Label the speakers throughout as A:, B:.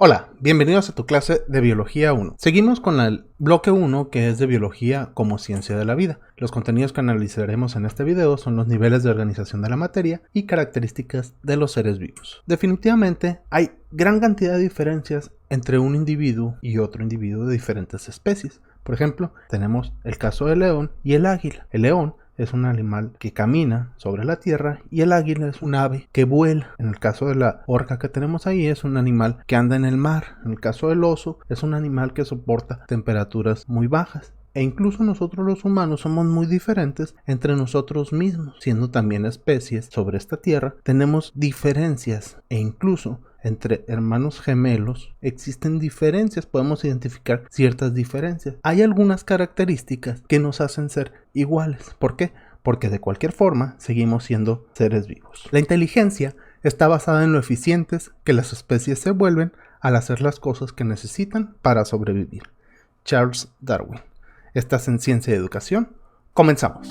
A: Hola, bienvenidos a tu clase de Biología 1. Seguimos con el bloque 1 que es de Biología como Ciencia de la Vida. Los contenidos que analizaremos en este video son los niveles de organización de la materia y características de los seres vivos. Definitivamente hay gran cantidad de diferencias entre un individuo y otro individuo de diferentes especies. Por ejemplo, tenemos el caso del león y el águila. El león es un animal que camina sobre la tierra y el águila es un ave que vuela. En el caso de la orca que tenemos ahí es un animal que anda en el mar. En el caso del oso es un animal que soporta temperaturas muy bajas. E incluso nosotros los humanos somos muy diferentes entre nosotros mismos, siendo también especies sobre esta tierra. Tenemos diferencias e incluso entre hermanos gemelos existen diferencias, podemos identificar ciertas diferencias. Hay algunas características que nos hacen ser iguales. ¿Por qué? Porque de cualquier forma seguimos siendo seres vivos. La inteligencia está basada en lo eficientes que las especies se vuelven al hacer las cosas que necesitan para sobrevivir. Charles Darwin. ¿Estás en Ciencia y Educación? Comenzamos.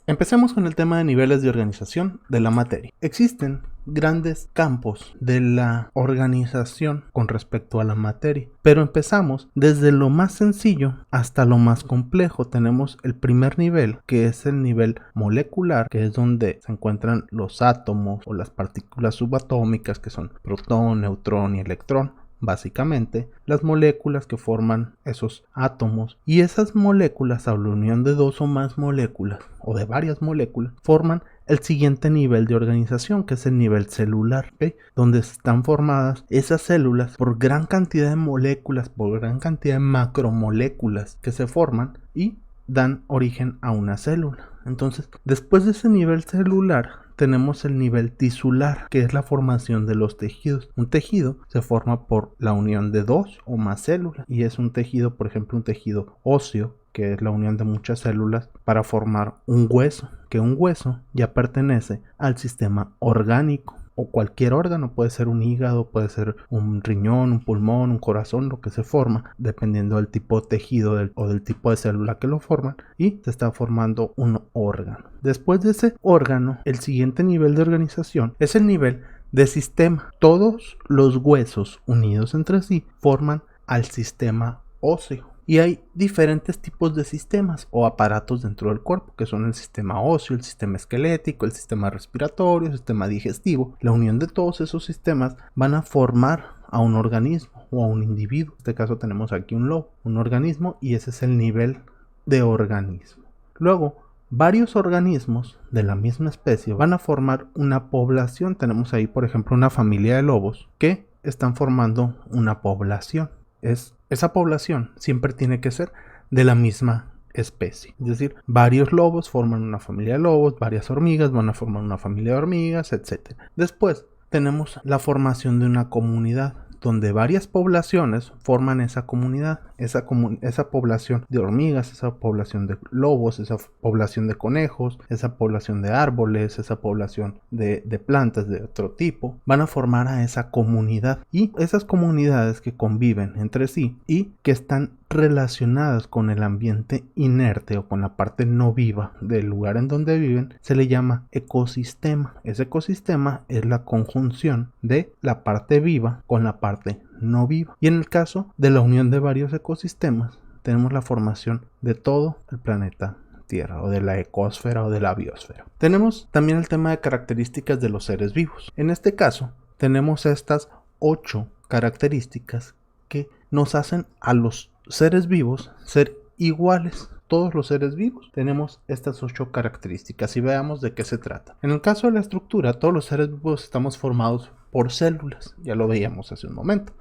A: Empecemos con el tema de niveles de organización de la materia. Existen grandes campos de la organización con respecto a la materia, pero empezamos desde lo más sencillo hasta lo más complejo. Tenemos el primer nivel, que es el nivel molecular, que es donde se encuentran los átomos o las partículas subatómicas, que son protón, neutrón y electrón. Básicamente, las moléculas que forman esos átomos, y esas moléculas, a la unión de dos o más moléculas o de varias moléculas, forman el siguiente nivel de organización, que es el nivel celular, ¿okay? Donde están formadas esas células por gran cantidad de moléculas, por gran cantidad de macromoléculas que se forman y dan origen a una célula. Entonces, después de ese nivel celular, tenemos el nivel tisular, que es la formación de los tejidos. Un tejido se forma por la unión de dos o más células, y es un tejido, por ejemplo, un tejido óseo, que es la unión de muchas células para formar un hueso, que un hueso ya pertenece al sistema orgánico. O cualquier órgano, puede ser un hígado, puede ser un riñón, un pulmón, un corazón, lo que se forma, dependiendo del tipo de tejido o del tipo de célula que lo forman, y se está formando un órgano. Después de ese órgano, el siguiente nivel de organización es el nivel de sistema. Todos los huesos unidos entre sí forman al sistema óseo. Y hay diferentes tipos de sistemas o aparatos dentro del cuerpo, que son el sistema óseo, el sistema esquelético, el sistema respiratorio, el sistema digestivo. La unión de todos esos sistemas van a formar a un organismo o a un individuo. En este caso tenemos aquí un lobo, un organismo, y ese es el nivel de organismo. Luego, varios organismos de la misma especie van a formar una población. Tenemos ahí, por ejemplo, una familia de lobos que están formando una población. Esa población siempre tiene que ser de la misma especie. Es decir, varios lobos forman una familia de lobos, varias hormigas van a formar una familia de hormigas, etc. Después tenemos la formación de una comunidad, donde varias poblaciones forman esa comunidad, esa población de hormigas, esa población de lobos, esa población de conejos, esa población de árboles, esa población de plantas de otro tipo, van a formar a esa comunidad. Y esas comunidades que conviven entre sí y que están relacionadas con el ambiente inerte o con la parte no viva del lugar en donde viven, se le llama ecosistema. Ese ecosistema es la conjunción de la parte viva con la parte no viva. Y en el caso de la unión de varios ecosistemas, tenemos la formación de todo el planeta Tierra, o de la ecosfera o de la biosfera. Tenemos también el tema de características de los seres vivos. En este caso, tenemos estas 8 características que nos hacen a los seres vivos ser iguales. Todos los seres vivos tenemos estas 8 características, y veamos de qué se trata. En el caso de la estructura, todos los seres vivos estamos formados por células, ya lo veíamos hace un momento,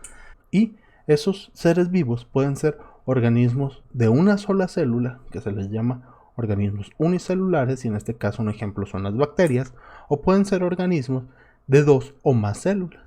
A: y esos seres vivos pueden ser organismos de una sola célula, que se les llama organismos unicelulares, y en este caso un ejemplo son las bacterias, o pueden ser organismos de 2 o más células,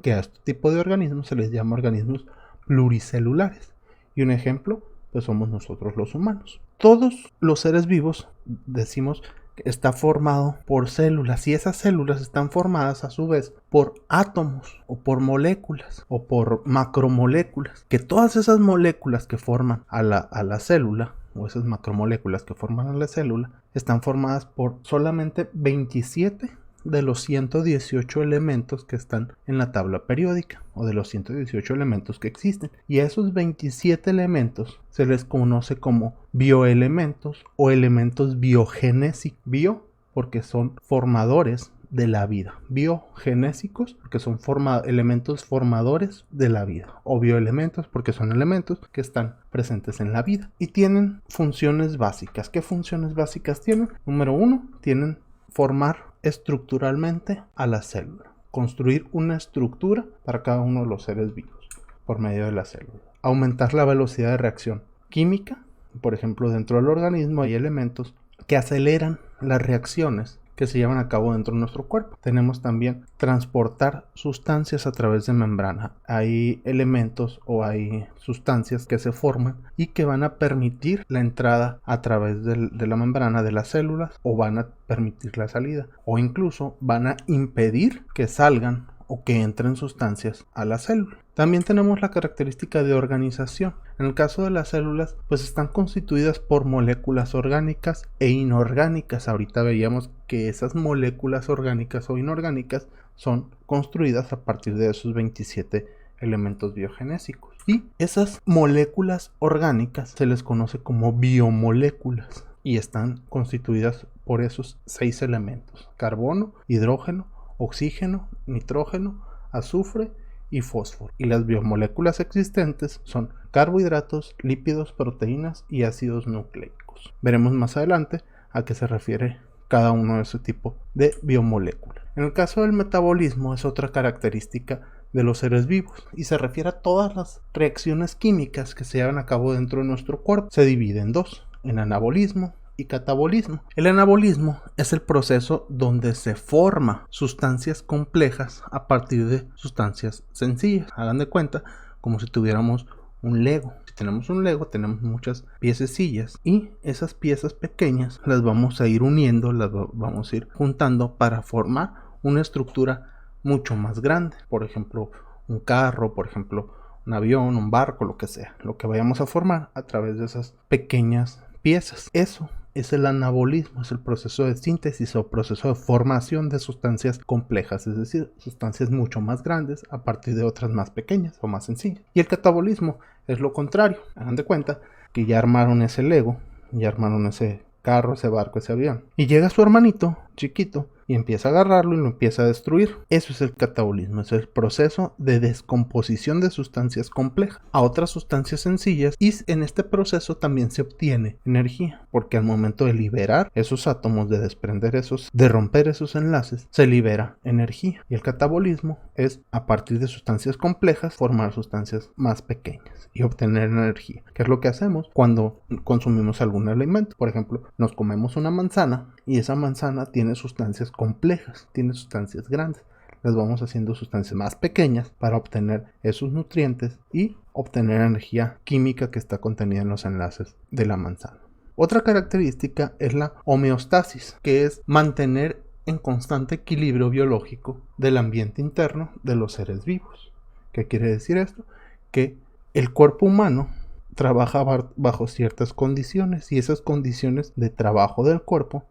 A: que a este tipo de organismos se les llama organismos pluricelulares, y un ejemplo pues somos nosotros los humanos. Todos los seres vivos, decimos, está formado por células, y esas células están formadas a su vez por átomos o por moléculas o por macromoléculas, que todas esas moléculas que forman a la célula o esas macromoléculas que forman la célula están formadas por solamente 27 de los 118 elementos que están en la tabla periódica, o de los 118 elementos que existen. Y a esos 27 elementos se les conoce como bioelementos o elementos biogenésicos. Bio porque son formadores de la vida, biogenésicos porque son elementos formadores de la vida, o bioelementos porque son elementos que están presentes en la vida y tienen funciones básicas. ¿Qué funciones básicas tienen? Número 1, tienen formar estructuralmente a la célula, construir una estructura para cada uno de los seres vivos por medio de la célula, aumentar la velocidad de reacción química. Por ejemplo, dentro del organismo hay elementos que aceleran las reacciones que se llevan a cabo dentro de nuestro cuerpo. Tenemos también transportar sustancias a través de membrana. Hay elementos o hay sustancias que se forman y que van a permitir la entrada a través de la membrana de las células, o van a permitir la salida, o incluso van a impedir que salgan o que entren sustancias a la célula. También tenemos la característica de organización. En el caso de las células, pues están constituidas por moléculas orgánicas e inorgánicas. Ahorita veíamos que esas moléculas orgánicas o inorgánicas son construidas a partir de esos 27 elementos biogenésicos. Y esas moléculas orgánicas se les conoce como biomoléculas y están constituidas por esos 6 elementos: carbono, hidrógeno, oxígeno, nitrógeno, azufre y fósforo. Y las biomoléculas existentes son carbohidratos, lípidos, proteínas y ácidos nucleicos. Veremos más adelante a qué se refiere cada uno de ese tipo de biomoléculas. En el caso del metabolismo es otra característica de los seres vivos y se refiere a todas las reacciones químicas que se llevan a cabo dentro de nuestro cuerpo. Se divide en dos: en anabolismo y catabolismo. El anabolismo es el proceso donde se forman sustancias complejas a partir de sustancias sencillas. Hagan de cuenta como si tuviéramos un Lego. Si tenemos un Lego, tenemos muchas piececillas y esas piezas pequeñas las vamos a ir uniendo, las vamos a ir juntando para formar una estructura mucho más grande. Por ejemplo, un carro, por ejemplo, un avión, un barco, lo que sea. Lo que vayamos a formar a través de esas pequeñas piezas. Eso es el anabolismo, es el proceso de síntesis o proceso de formación de sustancias complejas, es decir, sustancias mucho más grandes a partir de otras más pequeñas o más sencillas. Y el catabolismo es lo contrario. Hagan de cuenta que ya armaron ese Lego, ya armaron ese carro, ese barco, ese avión, y llega su hermanito chiquito y empieza a agarrarlo y lo empieza a destruir. Eso es el catabolismo, es el proceso de descomposición de sustancias complejas a otras sustancias sencillas, y en este proceso también se obtiene energía, porque al momento de liberar esos átomos, de desprender de romper esos enlaces, se libera energía. Y el catabolismo es, a partir de sustancias complejas, formar sustancias más pequeñas y obtener energía, que es lo que hacemos cuando consumimos algún alimento. Por ejemplo, nos comemos una manzana y esa manzana tiene sustancias complejas, tiene sustancias grandes. Las vamos haciendo sustancias más pequeñas para obtener esos nutrientes y obtener energía química que está contenida en los enlaces de la manzana. Otra característica es la homeostasis, que es mantener en constante equilibrio biológico del ambiente interno de los seres vivos. ¿Qué quiere decir esto? Que el cuerpo humano trabaja bajo ciertas condiciones, y esas condiciones de trabajo del cuerpo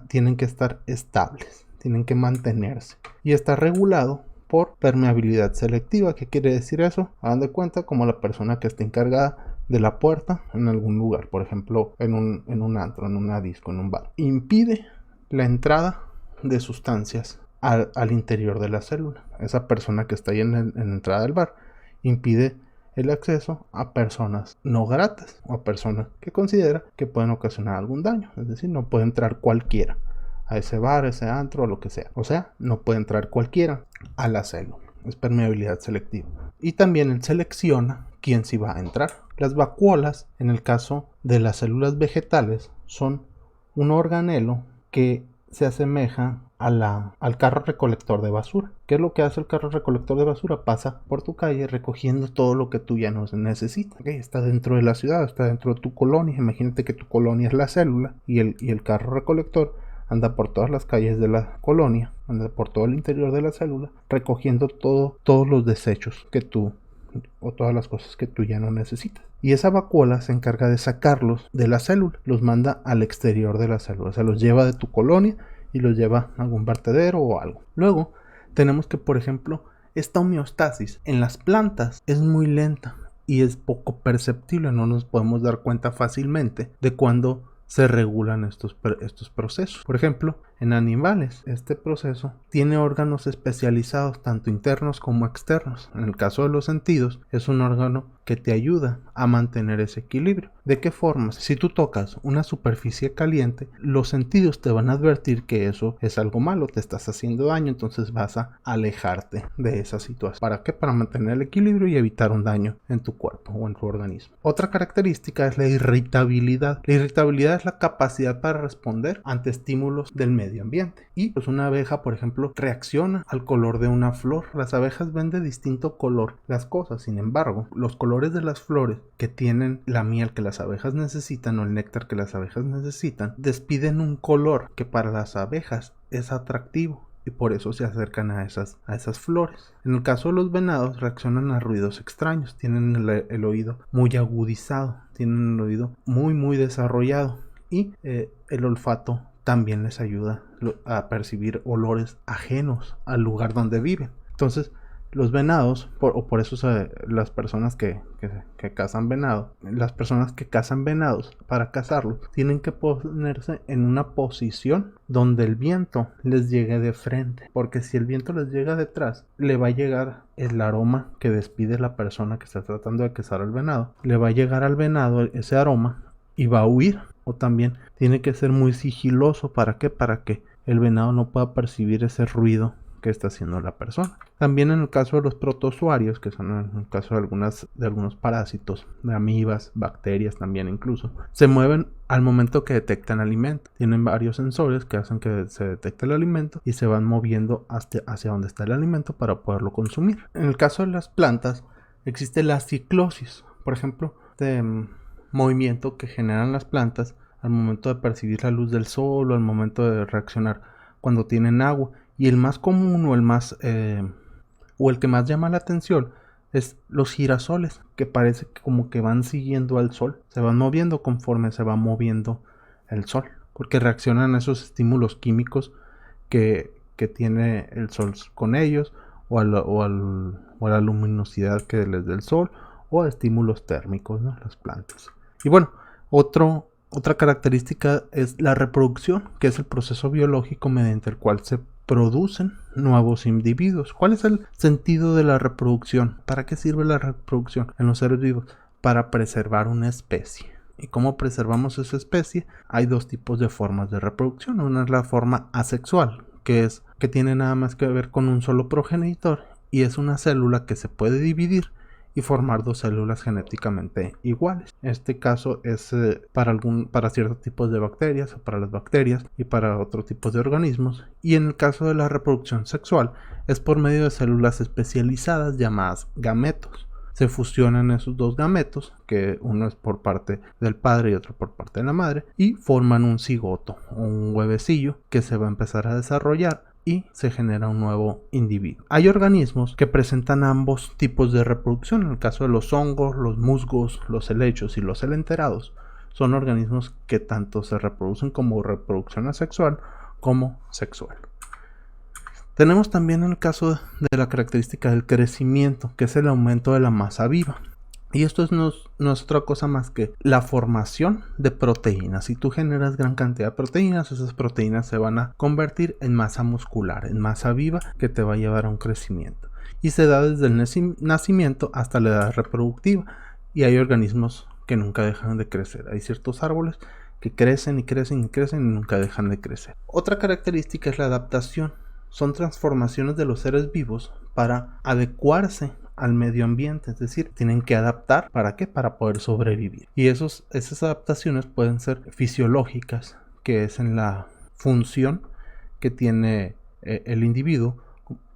A: tienen que estar estables, tienen que mantenerse, y está regulado por permeabilidad selectiva. ¿Qué quiere decir eso? Hagan de cuenta como la persona que está encargada de la puerta en algún lugar, por ejemplo en un antro, en una disco, en un bar, impide la entrada de sustancias al interior de la célula. Esa persona que está ahí en la entrada del bar impide el acceso a personas no gratas o a personas que considera que pueden ocasionar algún daño. Es decir, no puede entrar cualquiera a ese bar, a ese antro, o lo que sea. O sea, no puede entrar cualquiera a la célula. Es permeabilidad selectiva. Y también él selecciona quién sí va a entrar. Las vacuolas, en el caso de las células vegetales, son un organelo que se asemeja al carro recolector de basura. ¿Qué es lo que hace el carro recolector de basura? Pasa por tu calle recogiendo todo lo que tú ya no necesitas. ¿Okay? Está dentro de la ciudad, está dentro de tu colonia. Imagínate que tu colonia es la célula y el carro recolector anda por todas las calles de la colonia, anda por todo el interior de la célula recogiendo todos los desechos que tú o todas las cosas que tú ya no necesitas. Y esa vacuola se encarga de sacarlos de la célula, los manda al exterior de la célula, o sea, los lleva de tu colonia y los lleva a algún vertedero o algo. Luego tenemos que, por ejemplo, esta homeostasis en las plantas es muy lenta y es poco perceptible, no nos podemos dar cuenta fácilmente de cuando se regulan estos procesos. Por ejemplo, en animales, este proceso tiene órganos especializados, tanto internos como externos. En el caso de los sentidos, es un órgano que te ayuda a mantener ese equilibrio. ¿De qué forma? Si tú tocas una superficie caliente, los sentidos te van a advertir que eso es algo malo, te estás haciendo daño, entonces vas a alejarte de esa situación. ¿Para qué? Para mantener el equilibrio y evitar un daño en tu cuerpo o en tu organismo. Otra característica es la irritabilidad. La irritabilidad es la capacidad para responder ante estímulos del medio ambiente. Y pues una abeja, por ejemplo, reacciona al color de una flor. Las abejas ven de distinto color las cosas. Sin embargo, los colores de las flores que tienen la miel que las abejas necesitan o el néctar que las abejas necesitan, despiden un color que para las abejas es atractivo. Y por eso se acercan a esas flores. En el caso de los venados, reaccionan a ruidos extraños. Tienen el oído muy agudizado. Tienen el oído muy desarrollado. Y el olfato también les ayuda a percibir olores ajenos al lugar donde viven. Entonces, los venados, por eso las personas que cazan venado, las personas que cazan venados, para cazarlos, tienen que ponerse en una posición donde el viento les llegue de frente, porque si el viento les llega detrás, le va a llegar el aroma que despide la persona que está tratando de cazar al venado, le va a llegar al venado ese aroma y va a huir. O también tiene que ser muy sigiloso. ¿Para qué? Para que el venado no pueda percibir ese ruido que está haciendo la persona. También en el caso de los protozoarios, que son en el caso de algunos parásitos, de amibas, bacterias también incluso, se mueven al momento que detectan alimento. Tienen varios sensores que hacen que se detecte el alimento y se van moviendo hacia donde está el alimento para poderlo consumir. En el caso de las plantas existe la ciclosis, por ejemplo, movimiento que generan las plantas al momento de percibir la luz del sol o al momento de reaccionar cuando tienen agua. Y el más común o el que más llama la atención es los girasoles, que parece como que van siguiendo al sol, se van moviendo conforme se va moviendo el sol, porque reaccionan a esos estímulos químicos que tiene el sol con ellos, o a la luminosidad que les da el sol, o a estímulos térmicos, ¿no? Las plantas. Y bueno, otra característica es la reproducción, que es el proceso biológico mediante el cual se producen nuevos individuos. ¿Cuál es el sentido de la reproducción? ¿Para qué sirve la reproducción en los seres vivos? Para preservar una especie. ¿Y cómo preservamos esa especie? Hay dos tipos de formas de reproducción. Una es la forma asexual, que tiene nada más que ver con un solo progenitor y es una célula que se puede dividir y formar dos células genéticamente iguales. En este caso es para ciertos tipos de bacterias, o para las bacterias y para otro tipo de organismos. Y en el caso de la reproducción sexual es por medio de células especializadas llamadas gametos. Se fusionan esos dos gametos, que uno es por parte del padre y otro por parte de la madre, y forman un cigoto o un huevecillo que se va a empezar a desarrollar y se genera un nuevo individuo. Hay organismos que presentan ambos tipos de reproducción. En el caso de los hongos, los musgos, los helechos y los helenterados, son organismos que tanto se reproducen como reproducción asexual como sexual. Tenemos también el caso de la característica del crecimiento, que es el aumento de la masa viva. Y esto no es otra cosa más que la formación de proteínas. Si tú generas gran cantidad de proteínas, esas proteínas se van a convertir en masa muscular, en masa viva, que te va a llevar a un crecimiento. Y se da desde el nacimiento hasta la edad reproductiva. Y hay organismos que nunca dejan de crecer. Hay ciertos árboles que crecen y crecen y crecen y nunca dejan de crecer. Otra característica es la adaptación. Son transformaciones de los seres vivos para adecuarse al medio ambiente, es decir, tienen que adaptar. ¿Para qué? Para poder sobrevivir. Y esas adaptaciones pueden ser fisiológicas, que es en la función que tiene el individuo.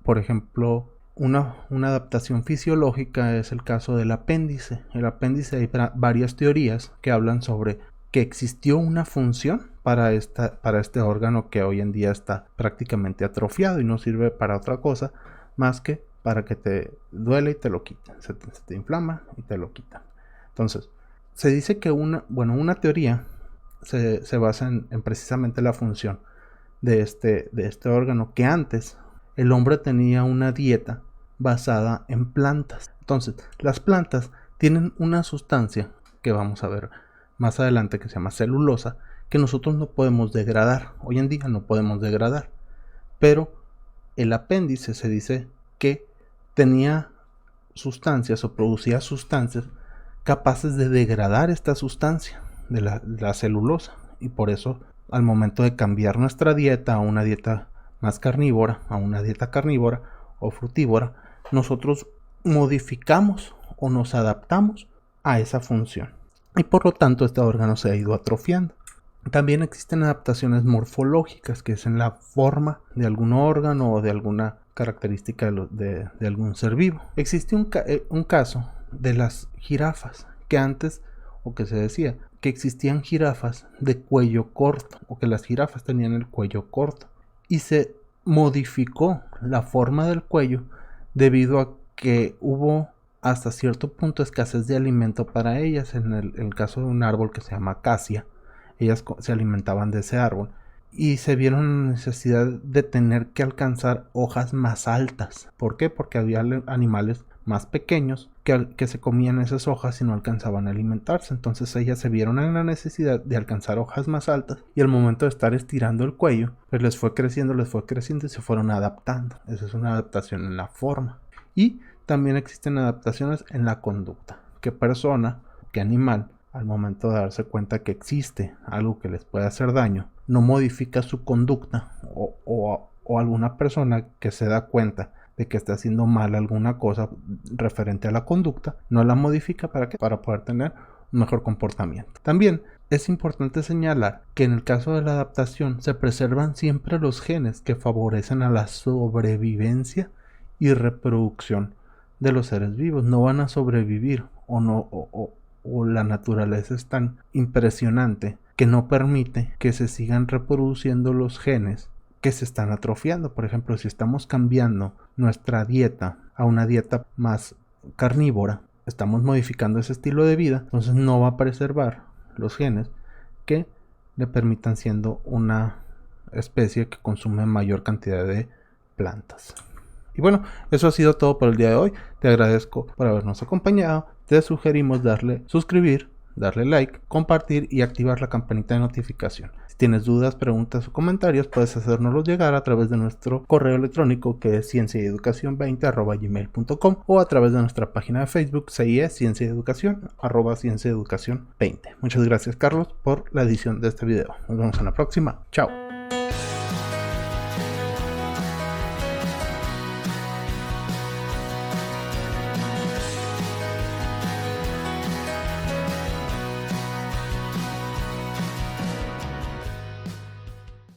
A: Por ejemplo, una adaptación fisiológica es el caso del apéndice. El apéndice, hay varias teorías que hablan sobre que existió una función para este órgano que hoy en día está prácticamente atrofiado y no sirve para otra cosa más que para que te duele y te lo quitan. Se te inflama y te lo quitan. Entonces, se dice que una teoría se basa en precisamente la función de este órgano, que antes el hombre tenía una dieta basada en plantas. Entonces, las plantas tienen una sustancia que vamos a ver más adelante que se llama celulosa, que nosotros no podemos degradar. Hoy en día no podemos degradar, pero el apéndice se dice que tenía sustancias o producía sustancias capaces de degradar esta sustancia de la celulosa, y por eso al momento de cambiar nuestra dieta a una dieta más carnívora, a una dieta carnívora o frutívora, nosotros modificamos o nos adaptamos a esa función, y por lo tanto este órgano se ha ido atrofiando. También existen adaptaciones morfológicas, que es en la forma de algún órgano o de alguna característica de algún ser vivo. Existe un caso de las jirafas, que antes, o que se decía, que existían jirafas de cuello corto, o que las jirafas tenían el cuello corto, y se modificó la forma del cuello debido a que hubo hasta cierto punto escasez de alimento para ellas. En el caso de un árbol que se llama acacia, ellas se alimentaban de ese árbol y se vieron en la necesidad de tener que alcanzar hojas más altas. ¿Por qué? Porque había animales más pequeños que se comían esas hojas y no alcanzaban a alimentarse. Entonces ellas se vieron en la necesidad de alcanzar hojas más altas, y al momento de estar estirando el cuello, pues les fue creciendo y se fueron adaptando. Esa es una adaptación en la forma. Y también existen adaptaciones en la conducta. ¿Qué persona, qué animal, al momento de darse cuenta que existe algo que les puede hacer daño, no modifica su conducta? O alguna persona que se da cuenta de que está haciendo mal alguna cosa referente a la conducta, no la modifica. ¿Para qué? Para poder tener un mejor comportamiento. También es importante señalar que en el caso de la adaptación se preservan siempre los genes que favorecen a la sobrevivencia y reproducción de los seres vivos. No van a sobrevivir, o la naturaleza es tan impresionante que no permite que se sigan reproduciendo los genes que se están atrofiando. Por ejemplo, si estamos cambiando nuestra dieta a una dieta más carnívora, estamos modificando ese estilo de vida, entonces no va a preservar los genes que le permitan siendo una especie que consume mayor cantidad de plantas. Y bueno, eso ha sido todo por el día de hoy. Te agradezco por habernos acompañado. Te sugerimos suscribir, darle like, compartir y activar la campanita de notificación. Si tienes dudas, preguntas o comentarios, puedes hacérnoslos llegar a través de nuestro correo electrónico, que es cienciaeducacion20@gmail.com, o a través de nuestra página de Facebook, CIE Ciencia y Educación, @cienciaeducacion20. Muchas gracias, Carlos, por la edición de este video. Nos vemos en la próxima. Chao.